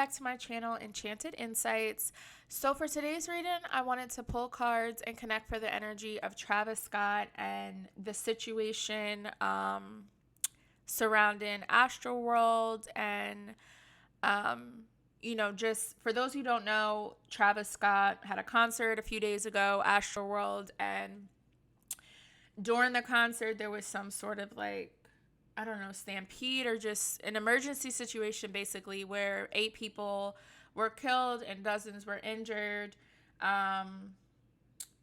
back to my channel, Enchanted Insights. So for today's reading, I wanted to pull cards and connect for the energy of Travis Scott and the situation surrounding Astroworld and, just for those who don't know, Travis Scott had a concert a few days ago, Astroworld, and during the concert, there was some sort of I don't know, stampede or just an emergency situation, basically, where 8 people were killed and dozens were injured. And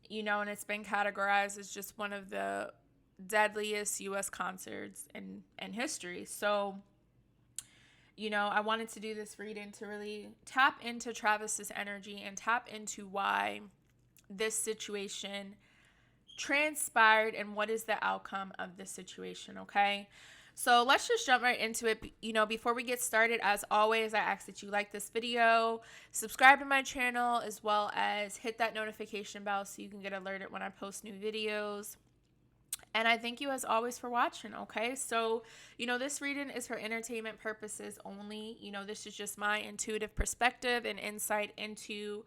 it's been categorized as just one of the deadliest U.S. concerts in history. So, I wanted to do this reading to really tap into Travis's energy and tap into why this situation transpired and what is the outcome of this situation, okay? So let's just jump right into it. Before we get started, as always, I ask that you like this video, subscribe to my channel, as well as hit that notification bell so you can get alerted when I post new videos. And I thank you as always for watching, okay? So, this reading is for entertainment purposes only. This is just my intuitive perspective and insight into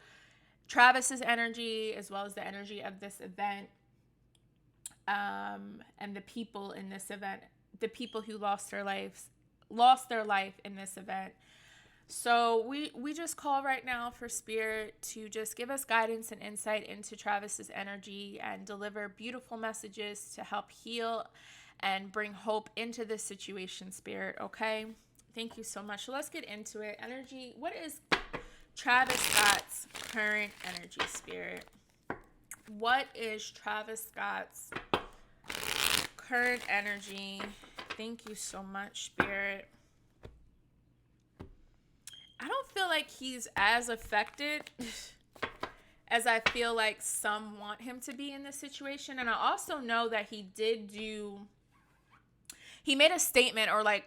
Travis's energy as well as the energy of this event and the people in this event. The people who lost their life in this event. So we just call right now for Spirit to just give us guidance and insight into Travis's energy and deliver beautiful messages to help heal and bring hope into this situation, Spirit, okay? Thank you so much. So let's get into it. Energy, what is Travis Scott's current energy, Spirit? What is Travis Scott's current energy? Thank you so much, Spirit. I don't feel like he's as affected as I feel like some want him to be in this situation. And I also know that he made a statement or I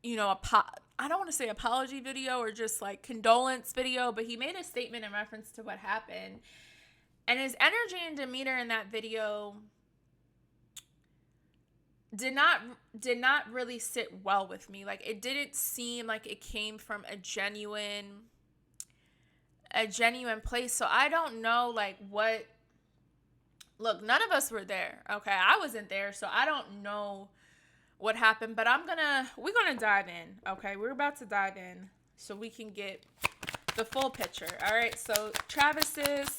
don't want to say apology video or just condolence video, but he made a statement in reference to what happened. And his energy and demeanor in that video did not really sit well with me. It didn't seem like it came from a genuine place. So I don't know what. Look, none of us were there. Okay, I wasn't there, so I don't know what happened. But we're gonna dive in. Okay, we're about to dive in so we can get the full picture. All right. So Travis's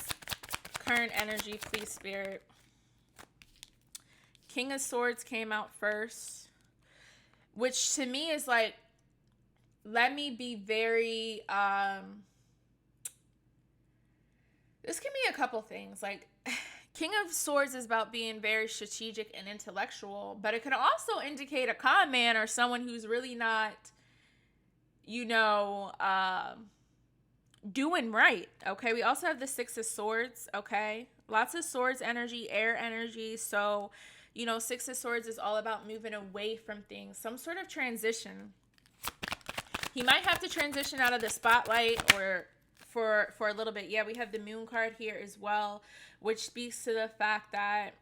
current energy, please, Spirit. King of Swords came out first, which to me is let me be very, this can be a couple things. King of Swords is about being very strategic and intellectual, but it could also indicate a con man or someone who's really not, doing right. Okay. We also have the Six of Swords. Okay. Lots of swords energy, air energy. So, Six of Swords is all about moving away from things, some sort of transition. He might have to transition out of the spotlight or for a little bit. Yeah, we have the Moon card here as well, which speaks to the fact that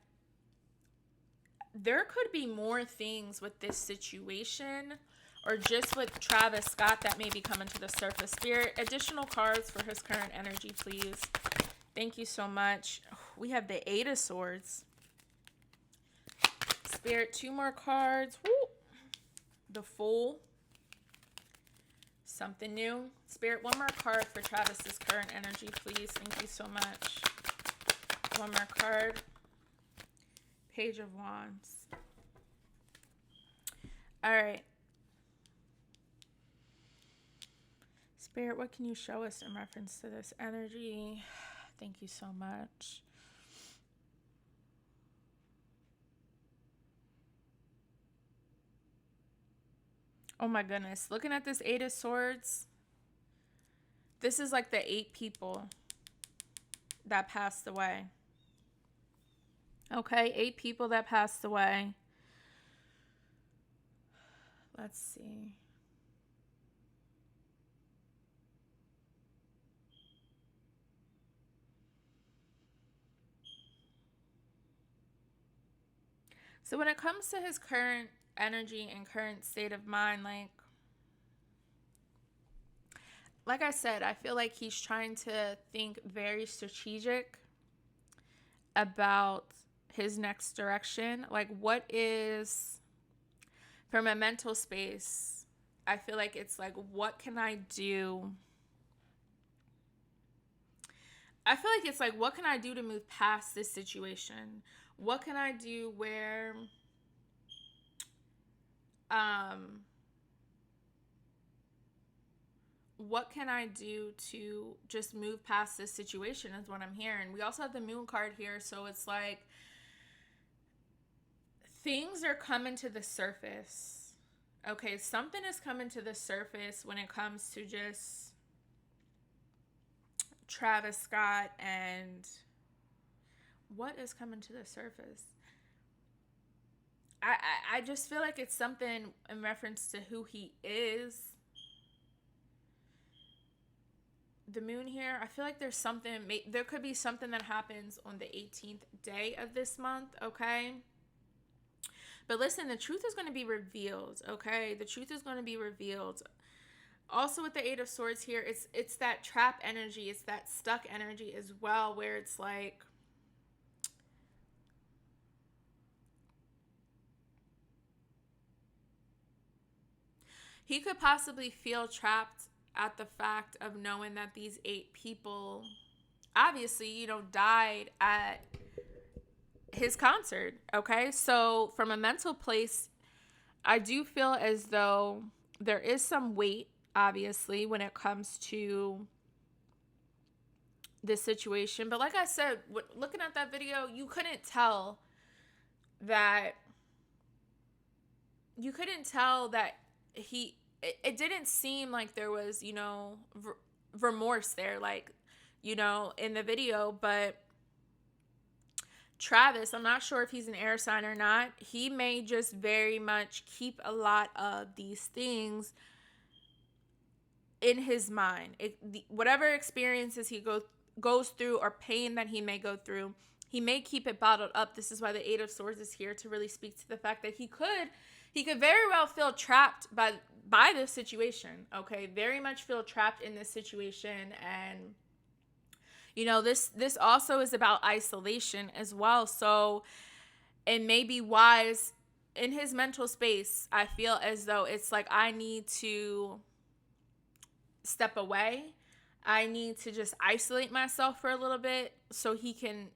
there could be more things with this situation or just with Travis Scott that may be coming to the surface. Spirit, additional cards for his current energy, please. Thank you so much. We have the Eight of Swords. Spirit, 2 more cards. Woo. The Fool. Something new. Spirit, 1 more card for Travis's current energy, please. Thank you so much. 1 more card. Page of Wands. All right. Spirit, what can you show us in reference to this energy? Thank you so much. Oh my goodness. Looking at this Eight of Swords, this is the 8 people that passed away. Okay, 8 people that passed away. Let's see. So when it comes to his current energy and current state of mind, like I said, I feel like he's trying to think very strategic about his next direction. Like, what is, from a mental space, I feel like it's like, what can I do? I feel like it's like, what can I do to move past this situation? What can I do where, um, what can I do to just move past this situation is what I'm hearing. We also have the moon card here, so it's like things are coming to the surface. Okay, something is coming to the surface when it comes to just Travis Scott, and what is coming to the surface? I just feel like it's something in reference to who he is. The moon here, I feel like there's something, there could be something that happens on the 18th day of this month, okay? But listen, the truth is going to be revealed, okay? The truth is going to be revealed. Also with the Eight of Swords here, it's that trap energy, it's that stuck energy as well, where it's like, he could possibly feel trapped at the fact of knowing that these 8 people obviously, died at his concert, okay? So from a mental place, I do feel as though there is some weight, obviously, when it comes to this situation. But like I said, looking at that video, you couldn't tell that it didn't seem like there was, remorse there, like, in the video. But Travis, I'm not sure if he's an air sign or not. He may just very much keep a lot of these things in his mind. Whatever experiences he goes through, or pain that he may go through, he may keep it bottled up. This is why the Eight of Swords is here, to really speak to the fact that he could very well feel trapped by this situation, okay? Very much feel trapped in this situation. And this also is about isolation as well. So it may be wise in his mental space. I feel as though it's like, I need to step away. I need to just isolate myself for a little bit so he can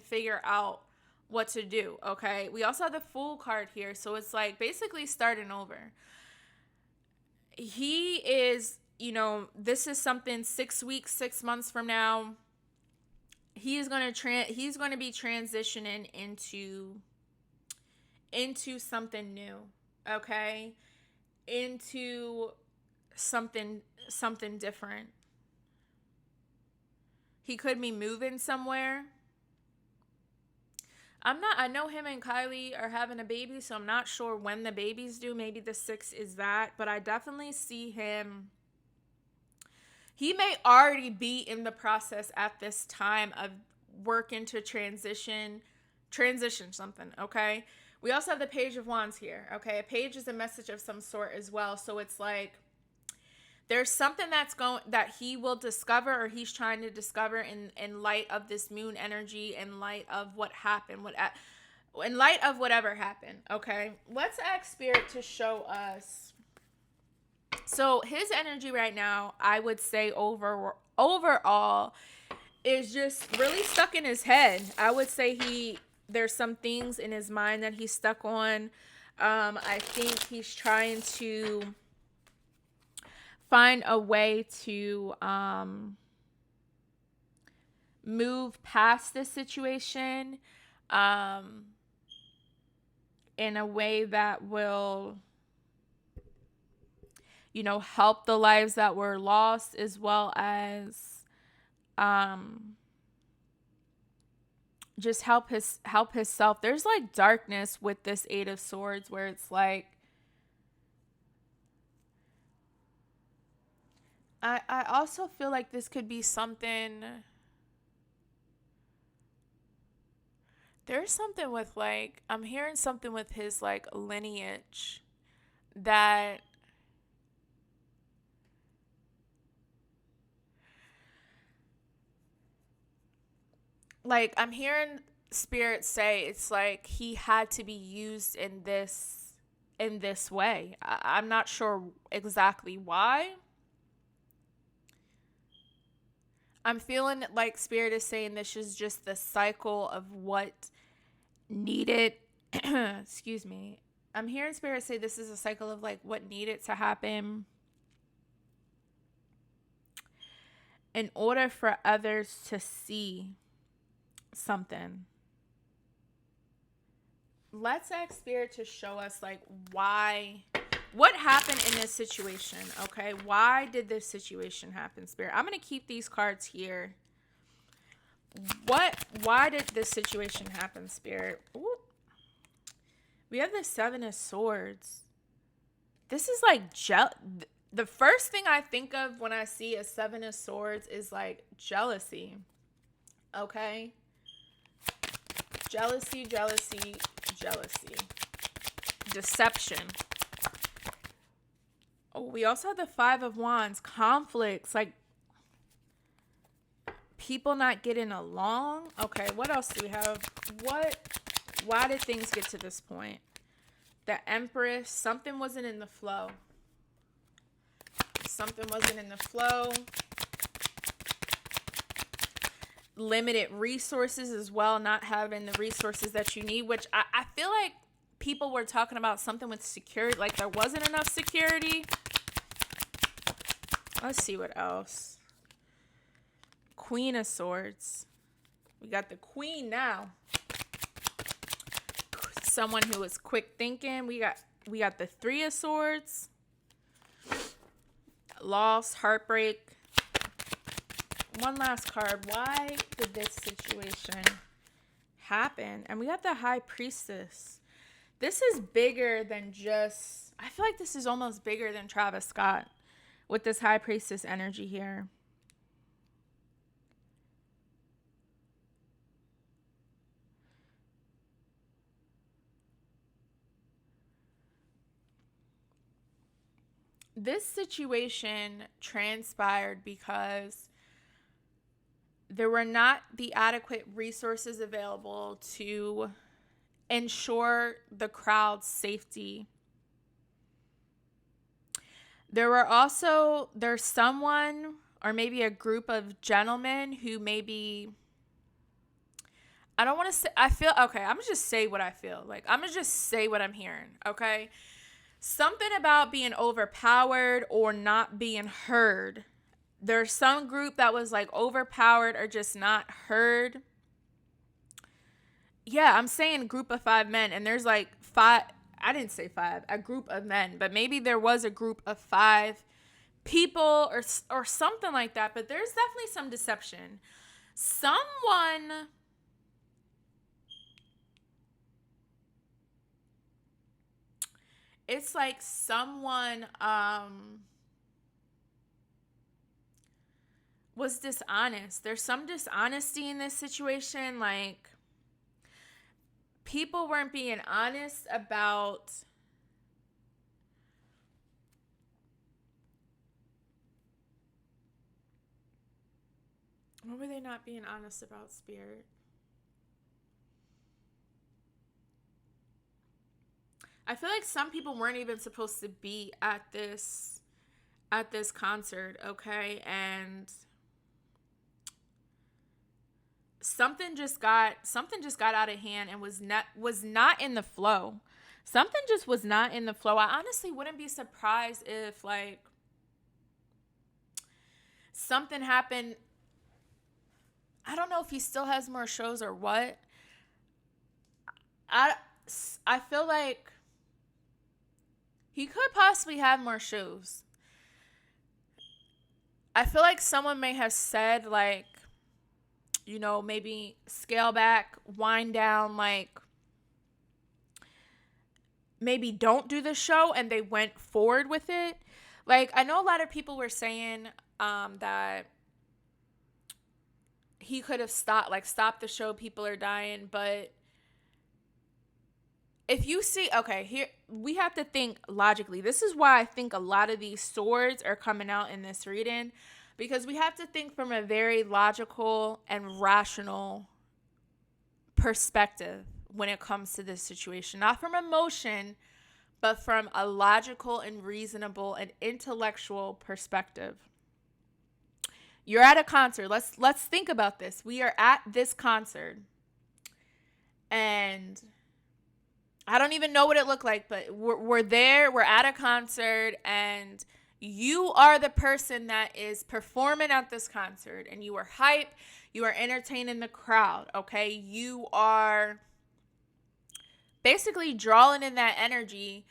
figure out what to do, okay? We also have the Fool card here, so it's like basically starting over. He is, this is something 6 weeks, 6 months from now, he's going to be transitioning into something new, okay? Into something different. He could be moving somewhere. I know him and Kylie are having a baby, so I'm not sure when the baby's due. Maybe the 6th is that, but I definitely see him. He may already be in the process at this time of working to transition something, okay? We also have the Page of Wands here, okay? A page is a message of some sort as well, so it's like there's something that he will discover, or he's trying to discover in light of this moon energy, in light of what happened, in light of whatever happened, okay? Let's ask Spirit to show us. So his energy right now, I would say overall, is just really stuck in his head. I would say there's some things in his mind that he's stuck on. I think he's trying to find a way to move past this situation in a way that will, help the lives that were lost, as well as just help himself. There's like darkness with this Eight of Swords, where it's like, I also feel like this could be something. There's something with, like, I'm hearing something with his, like, lineage that like I'm hearing spirit say it's like he had to be used in this way. I'm not sure exactly why. I'm feeling like spirit is saying this is just the cycle of what needed. Excuse me. I'm hearing spirit say this is a cycle of like what needed to happen in order for others to see something. Let's ask spirit to show us like what happened in this situation. Okay, why did this situation happen, spirit? I'm gonna keep these cards here. Why did this situation happen, spirit? Ooh. We have the Seven of Swords. This is like the first thing I think of when I see a Seven of Swords is like jealousy. Okay? Jealousy. Deception. Oh, we also have the Five of Wands. Conflicts. Like people not getting along. Okay, what else do we have? Why did things get to this point? The Empress. Something wasn't in the flow. Limited resources as well, not having the resources that you need, which I feel like people were talking about something with security, like there wasn't enough security. Let's see what else. Queen of Swords. We got the Queen now. Someone who is quick thinking. We got the Three of Swords. Loss, heartbreak. One last card. Why did this situation happen? And we got the High Priestess. This is bigger than just... I feel like this is almost bigger than Travis Scott with this High Priestess energy here. This situation transpired because there were not the adequate resources available to ensure the crowd's safety. There's someone or maybe a group of gentlemen who maybe, I don't want to say, I'm going to just say what I feel. Like, I'm going to just say what I'm hearing, okay? Something about being overpowered or not being heard. There's some group that was like overpowered or just not heard. Yeah, I'm saying group of 5 men, and there's like 5. I didn't say 5, a group of men, but maybe there was a group of 5 people or something like that. But there's definitely some deception. It's like someone was dishonest. There's some dishonesty in this situation. Like, people weren't being honest about what were they not being honest about, Spirit? I feel like some people weren't even supposed to be at this concert, okay? And something just got out of hand and was not in the flow. Something just was not in the flow. I honestly wouldn't be surprised if like something happened. I don't know if he still has more shows or what. I feel like he could possibly have more shows. I feel like someone may have said like, you know, maybe scale back, wind down, like maybe don't do the show, and they went forward with it. Like, I know a lot of people were saying that he could have stopped the show, people are dying, but if you see, okay, here we have to think logically. This is why I think a lot of these swords are coming out in this reading, because we have to think from a very logical and rational perspective when it comes to this situation, not from emotion, but from a logical and reasonable and intellectual perspective. You're at a concert. Let's think about this. We are at this concert, and I don't even know what it looked like, but we're there. We're at a concert, and you are the person that is performing at this concert, and you are hype. You are entertaining the crowd, okay? You are basically drawing in that energy,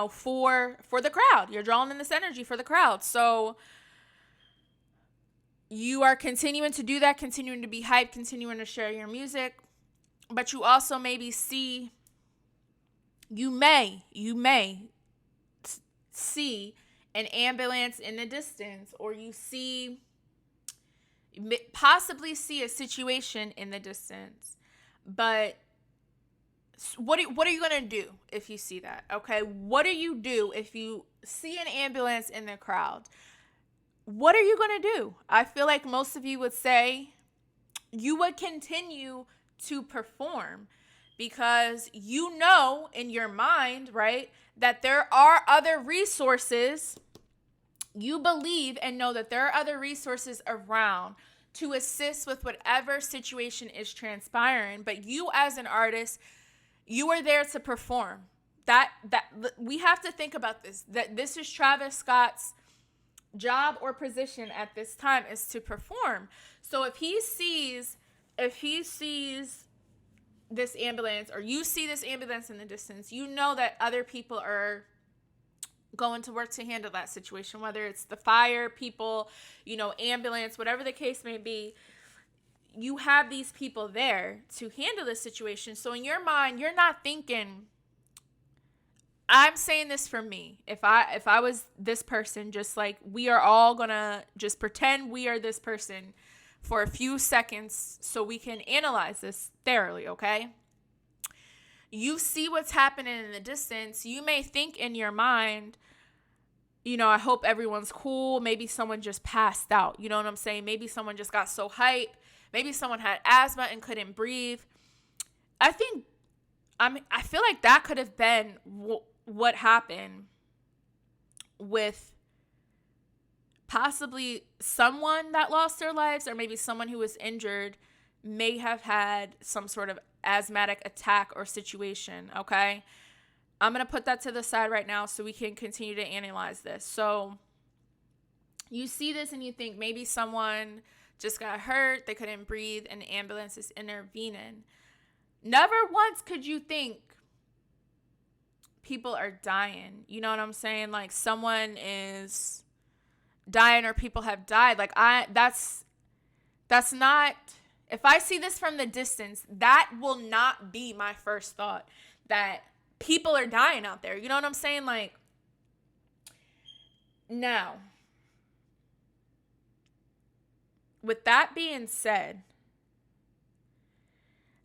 for the crowd. You're drawing in this energy for the crowd. So you are continuing to do that, continuing to be hyped, continuing to share your music, but you also maybe see, you may see an ambulance in the distance, or you possibly see a situation in the distance. But what are you going to do if you see that? Okay, what do you do if you see an ambulance in the crowd? What are you going to do? I feel like most of you would say you would continue to perform, because you know in your mind, right, that there are other resources. You believe and know that there are other resources around to assist with whatever situation is transpiring. But you, as an artist, you are there to perform. That we have to think about this. That this is Travis Scott's job or position at this time, is to perform. So if he sees this ambulance, or you see this ambulance in the distance, you know that other people are going to work to handle that situation, whether it's the fire people, ambulance, whatever the case may be. You have these people there to handle this situation. So in your mind, you're not thinking, I'm saying this for me. If I was this person, just like we are all gonna just pretend we are this person for a few seconds so we can analyze this thoroughly, okay? You see what's happening in the distance. You may think in your mind, I hope everyone's cool. Maybe someone just passed out. You know what I'm saying? Maybe someone just got so hyped. Maybe someone had asthma and couldn't breathe. I feel like that could have been what happened with possibly someone that lost their lives, or maybe someone who was injured may have had some sort of asthmatic attack or situation, okay? I'm going to put that to the side right now so we can continue to analyze this. So you see this and you think maybe someone just got hurt, they couldn't breathe, and the ambulance is intervening. Never once could you think people are dying. You know what I'm saying? Like someone is dying or people have died. Like that's not, if I see this from the distance, that will not be my first thought, that people are dying out there. You know what I'm saying? Like, now, with that being said,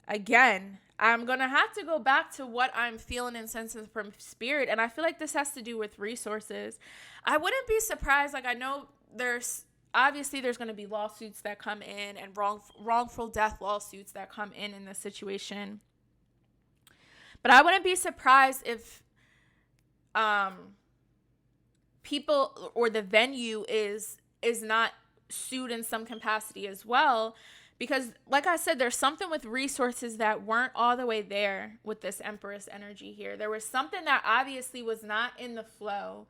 again, I'm going to have to go back to what I'm feeling and sensing from spirit. And I feel like this has to do with resources. I wouldn't be surprised. Like, I know there's going to be lawsuits that come in, and wrongful death lawsuits that come in this situation. But I wouldn't be surprised if people or the venue is not sued in some capacity as well. Because, like I said, there's something with resources that weren't all the way there with this Empress energy here. There was something that obviously was not in the flow,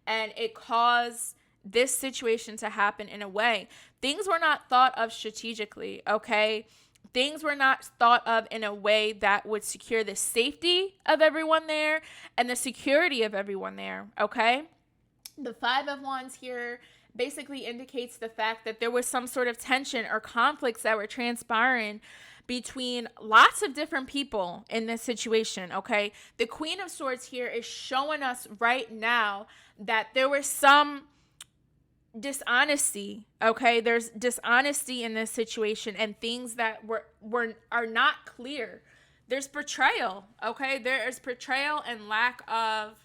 and it caused this situation to happen in a way. Things were not thought of strategically, okay? Things were not thought of in a way that would secure the safety of everyone there and the security of everyone there, okay? The Five of Wands here basically indicates the fact that there was some sort of tension or conflicts that were transpiring between lots of different people in this situation, okay? The Queen of Swords here is showing us right now that there was some dishonesty, okay? There's dishonesty in this situation, and things that are not clear. There's betrayal, okay? There is betrayal and lack of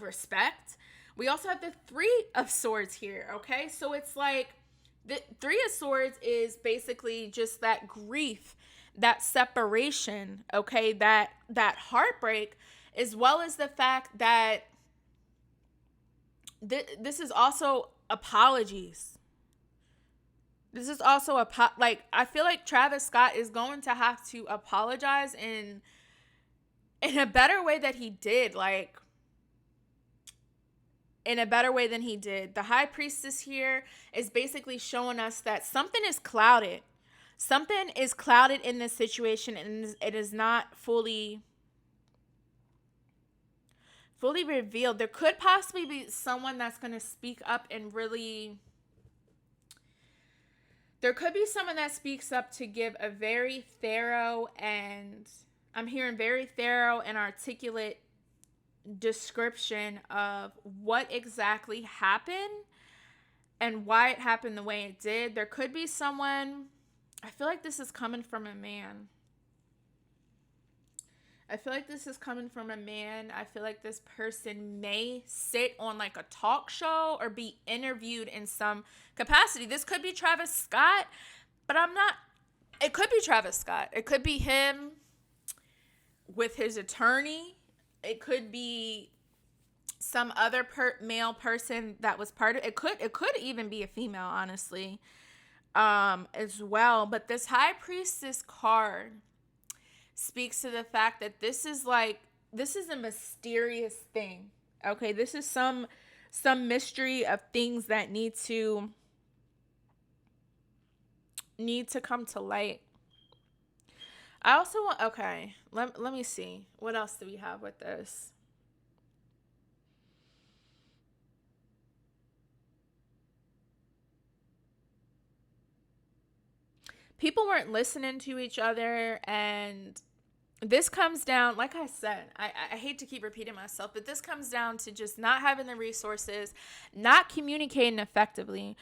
respect. We also have the Three of Swords here, okay? So it's like The Three of Swords is basically just that grief, that separation, okay, that heartbreak, as well as the fact that this is also apologies. This is also like, I feel like Travis Scott is going to have to apologize in a better way that he did, like in a better way than he did. The High Priestess here is basically showing us that something is clouded. Something is clouded in this situation, and it is not fully revealed. There could possibly be someone that's going to speak up and really, there could be someone that speaks up to give a very thorough, and I'm hearing very thorough and articulate description of what exactly happened and why it happened the way it did. There could be someone, I feel like this is coming from a man. I feel like this is coming from a man. I feel like this person may sit on like a talk show or be interviewed in some capacity. This could be Travis Scott, but I'm not, it could be Travis Scott. It could be him with his attorney. It could be some other male person that was part of it. It could even be a female, honestly, as well. But this High Priestess card speaks to the fact that this is a mysterious thing. Okay, this is some mystery of things that need to come to light. I also want, okay, let me see. What else do we have with this? People weren't listening to each other, and this comes down, like I said, I hate to keep repeating myself, but this comes down to just not having the resources, not communicating effectively.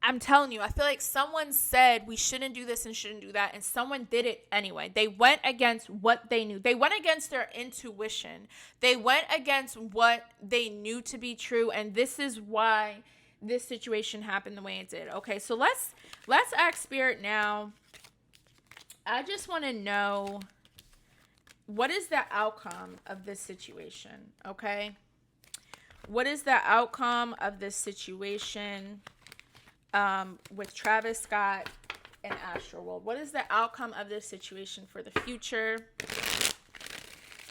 I'm telling you, I feel like someone said we shouldn't do this and shouldn't do that, and someone did it anyway. They went against what they knew. They went against their intuition. They went against what they knew to be true, and this is why this situation happened the way it did. Okay, so let's ask Spirit now. I just want to know, what is the outcome of this situation, okay? What is the outcome of this situation with Travis Scott and Astroworld? What is the outcome of this situation for the future?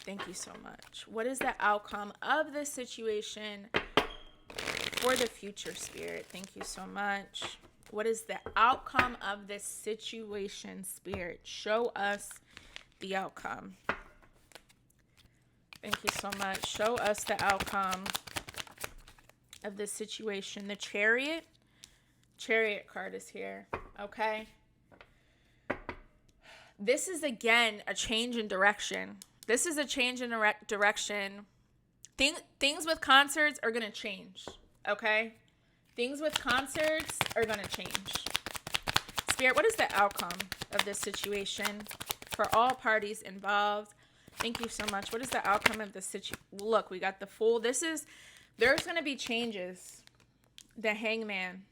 Thank you so much. What is the outcome of this situation for the future, Spirit? Thank you so much. What is the outcome of this situation, Spirit? Show us the outcome. Thank you so much. Show us the outcome of this situation. The Chariot card is here, okay? This is, again, a change in direction. This is a change in direction. Things with concerts are going to change, okay? Things with concerts are going to change. Spirit, what is the outcome of this situation for all parties involved? Thank you so much. What is the outcome of this situation? Look, we got the Fool. There's going to be changes. The Hangman.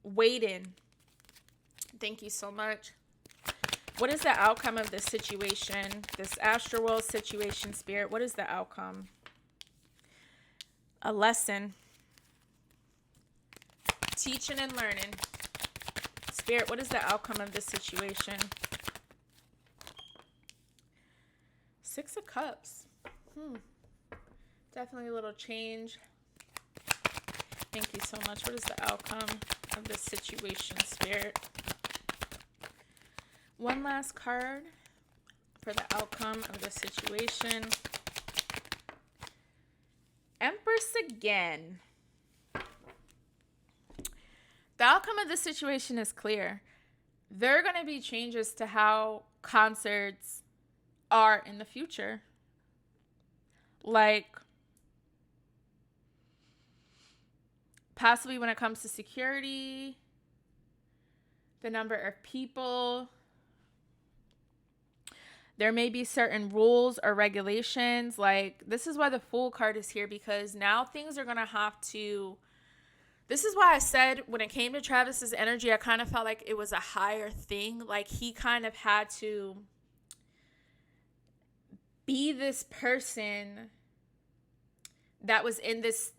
Waiting. Thank you so much. What is the outcome of this situation? This Astroworld situation, Spirit. What is the outcome? A lesson. Teaching and learning. Spirit, what is the outcome of this situation? Six of Cups. Definitely a little change. Thank you so much. What is the outcome of this situation, Spirit? One last card for the outcome of the situation. Empress again. The outcome of this situation is clear. There are going to be changes to how concerts are in the future. Like, possibly when it comes to security, the number of people. There may be certain rules or regulations. Like, this is why the Fool card is here, because now things are going to have to, This is why I said when it came to Travis's energy, I kind of felt like it was a higher thing. Like he kind of had to be this person that was in this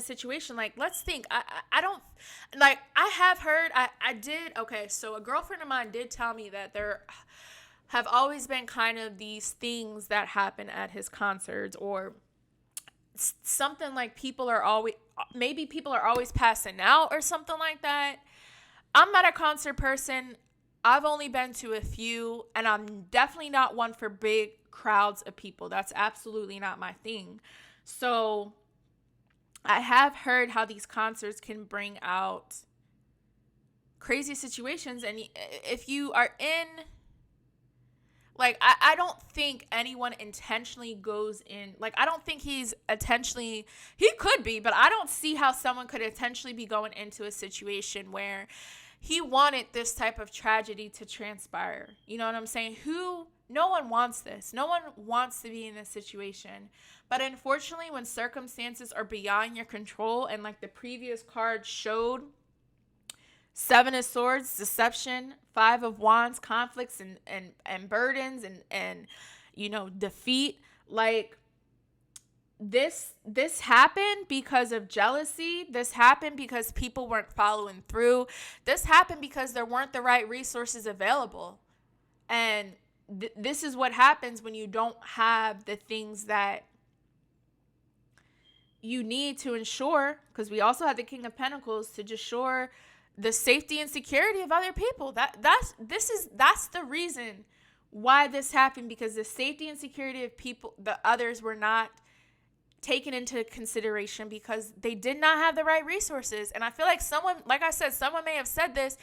situation. Like, let's think. I don't, like, I have heard, I did, okay, so a girlfriend of mine did tell me that there have always been kind of these things that happen at his concerts, or something like people are always passing out or something like that. I'm not a concert person. I've only been to a few, and I'm definitely not one for big crowds of people. That's absolutely not my thing. So I have heard how these concerts can bring out crazy situations. And if you are in, like, I don't think anyone intentionally goes in, like, I don't think he could be, but I don't see how someone could intentionally be going into a situation where he wanted this type of tragedy to transpire. You know what I'm saying? No one wants this. No one wants to be in this situation. But unfortunately, when circumstances are beyond your control, and like the previous card showed, Seven of Swords, deception, Five of Wands, conflicts and burdens and defeat. Like, this happened because of jealousy. This happened because people weren't following through. This happened because there weren't the right resources available. And this is what happens when you don't have the things that you need to ensure, because we also have the King of Pentacles to ensure the safety and security of other people. That's the reason why this happened, because the safety and security of people, the others, were not taken into consideration because they did not have the right resources. And I feel like someone may have said this,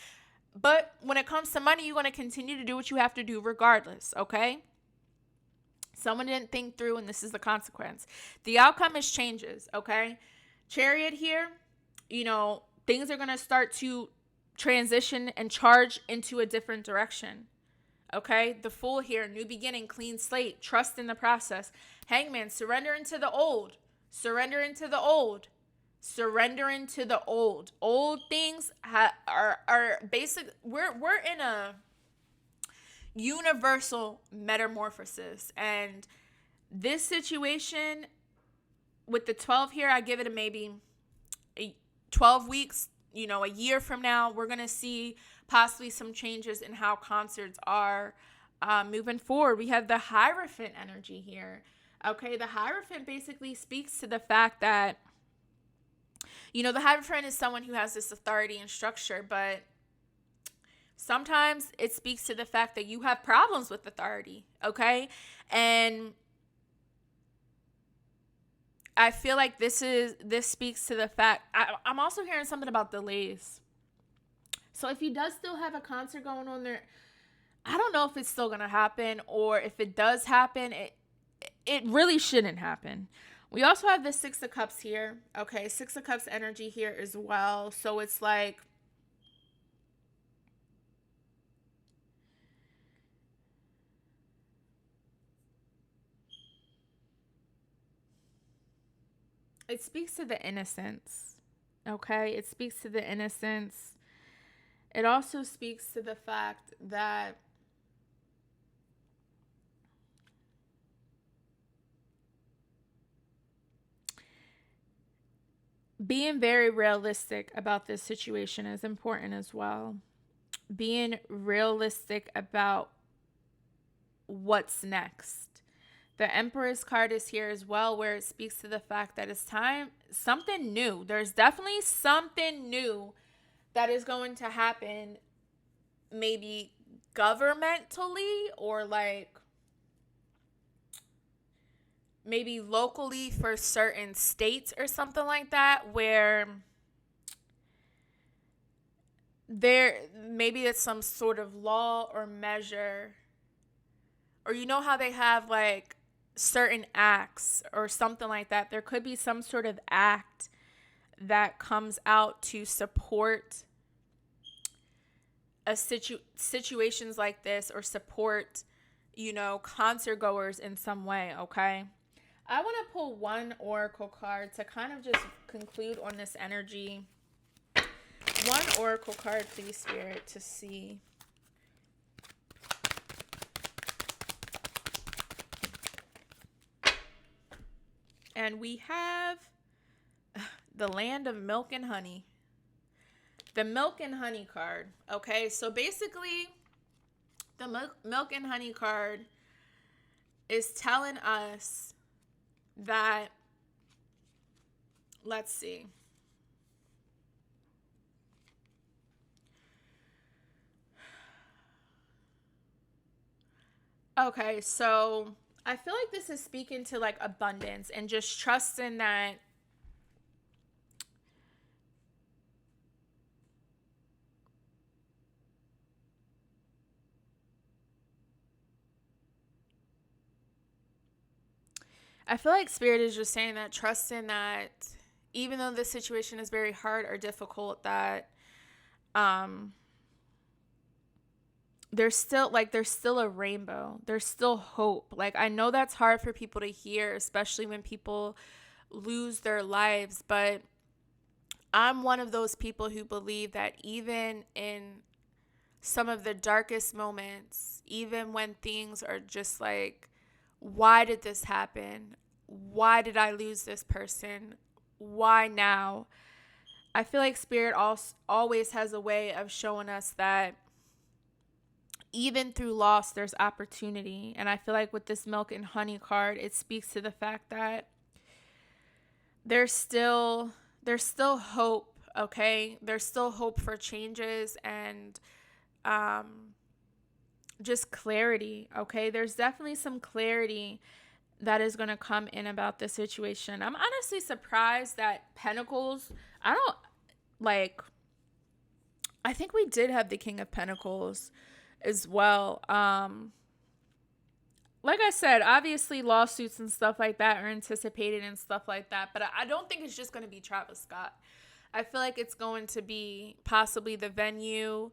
but when it comes to money, you're going to continue to do what you have to do regardless, okay? Someone didn't think through, and this is the consequence. The outcome is changes, okay? Chariot here, things are going to start to transition and charge into a different direction. Okay? The Fool here, new beginning, clean slate, trust in the process. Hangman, surrender into the old. Surrender into the old. Surrender into the old. Old things are basic. We're in a universal metamorphosis. And this situation with the 12 here, I give it maybe 12 weeks, a year from now, we're going to see possibly some changes in how concerts are moving forward. We have the Hierophant energy here. Okay, the Hierophant basically speaks to the fact that, the Hierophant is someone who has this authority and structure, but sometimes it speaks to the fact that you have problems with authority, okay? And I feel like this speaks to the fact, I'm also hearing something about delays. So if he does still have a concert going on there, I don't know if it's still going to happen, or if it does happen, it really shouldn't happen. We also have the Six of Cups here. Okay, Six of Cups energy here as well. So it's like, it speaks to the innocence. Okay, it speaks to the innocence. It also speaks to the fact that being very realistic about this situation is important as well. Being realistic about what's next. The Emperor's card is here as well, where it speaks to the fact that it's time, something new. There's definitely something new that is going to happen, maybe governmentally, or like maybe locally for certain states or something like that, where maybe it's some sort of law or measure, or how they have like certain acts or something like that. There could be some sort of act that comes out to support situations like this, or support concert goers in some way. Okay, I want to pull one oracle card to kind of just conclude on this energy. One oracle card, please, Spirit, to see. And we have the land of milk and honey. The milk and honey card. Okay, so basically, the milk and honey card is telling us that, let's see. Okay, so I feel like this is speaking to like abundance and just trusting that I feel like Spirit is just saying that, trusting that even though this situation is very hard or difficult, that there's still a rainbow. There's still hope. Like, I know that's hard for people to hear, especially when people lose their lives, but I'm one of those people who believe that even in some of the darkest moments, even when things are just like, why did this happen? Why did I lose this person? Why now? I feel like Spirit always has a way of showing us that even through loss, there's opportunity. And I feel like with this milk and honey card, it speaks to the fact that there's still hope, okay? There's still hope for changes and just clarity, okay? There's definitely some clarity that is going to come in about this situation. I'm honestly surprised that Pentacles, I think we did have the King of Pentacles as well. Like I said, obviously lawsuits and stuff like that are anticipated and stuff like that, but I don't think it's just going to be Travis Scott. I feel like it's going to be possibly the venue,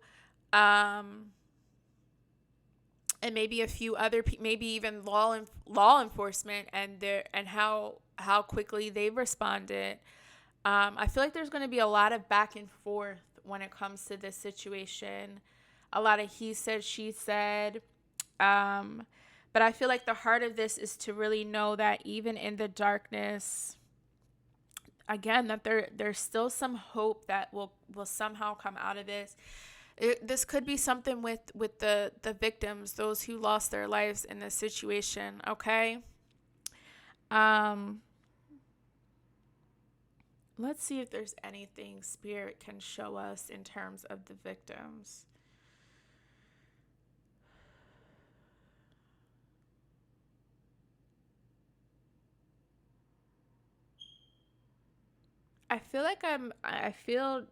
and maybe a few other, maybe even law enforcement and how quickly they've responded. I feel like there's going to be a lot of back and forth when it comes to this situation. A lot of he said, she said. But I feel like the heart of this is to really know that even in the darkness, again, that there's still some hope that will somehow come out of this. This could be something with the victims, those who lost their lives in this situation, okay? Let's see if there's anything Spirit can show us in terms of the victims. I feel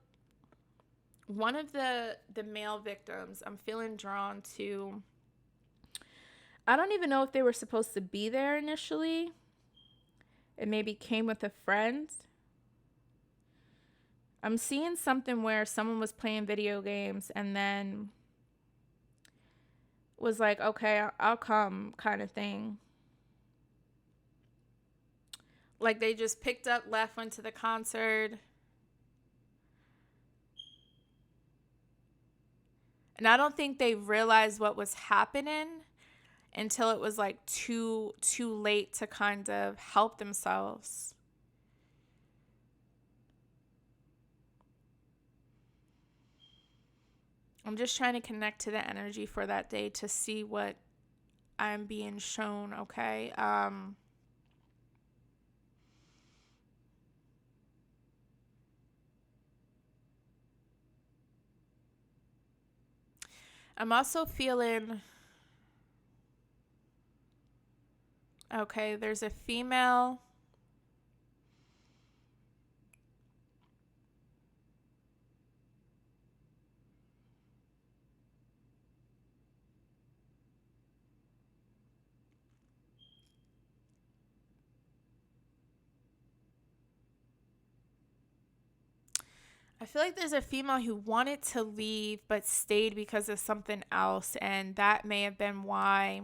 one of the male victims, I'm feeling drawn to. I don't even know if they were supposed to be there initially. It maybe came with a friend. I'm seeing something where someone was playing video games and then was like, okay, I'll come, kind of thing. Like, they just picked up, left, went to the concert. And I don't think they realized what was happening until it was like too late to kind of help themselves. I'm just trying to connect to the energy for that day to see what I'm being shown, okay? I'm also feeling, okay, there's a female. I feel like there's a female who wanted to leave but stayed because of something else, and that may have been why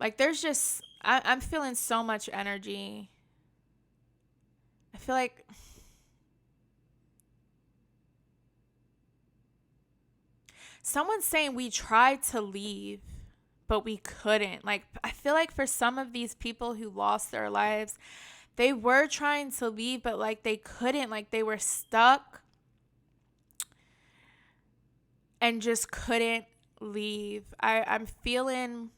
Like there's just, I'm feeling so much energy. I feel like someone's saying we tried to leave, but we couldn't. Like, I feel like for some of these people who lost their lives, they were trying to leave, but like they couldn't. Like, they were stuck and just couldn't leave. I'm feeling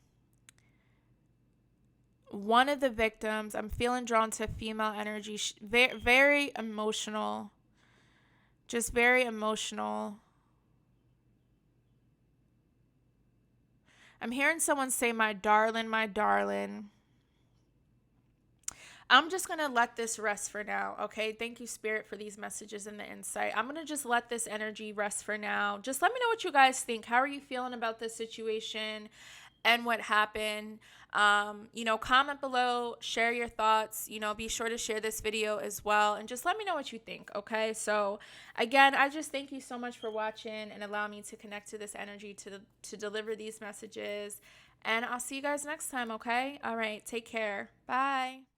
one of the victims, I'm feeling drawn to female energy, very, very emotional, just very emotional. I'm hearing someone say, my darling, my darling. I'm just going to let this rest for now, okay? Thank you, Spirit, for these messages and the insight. I'm going to just let this energy rest for now. Just let me know what you guys think. How are you feeling about this situation and what happened? Comment below, share your thoughts. Be sure to share this video as well. And just let me know what you think, okay? So, again, I just thank you so much for watching and allow me to connect to this energy to deliver these messages. And I'll see you guys next time, okay? All right, take care. Bye.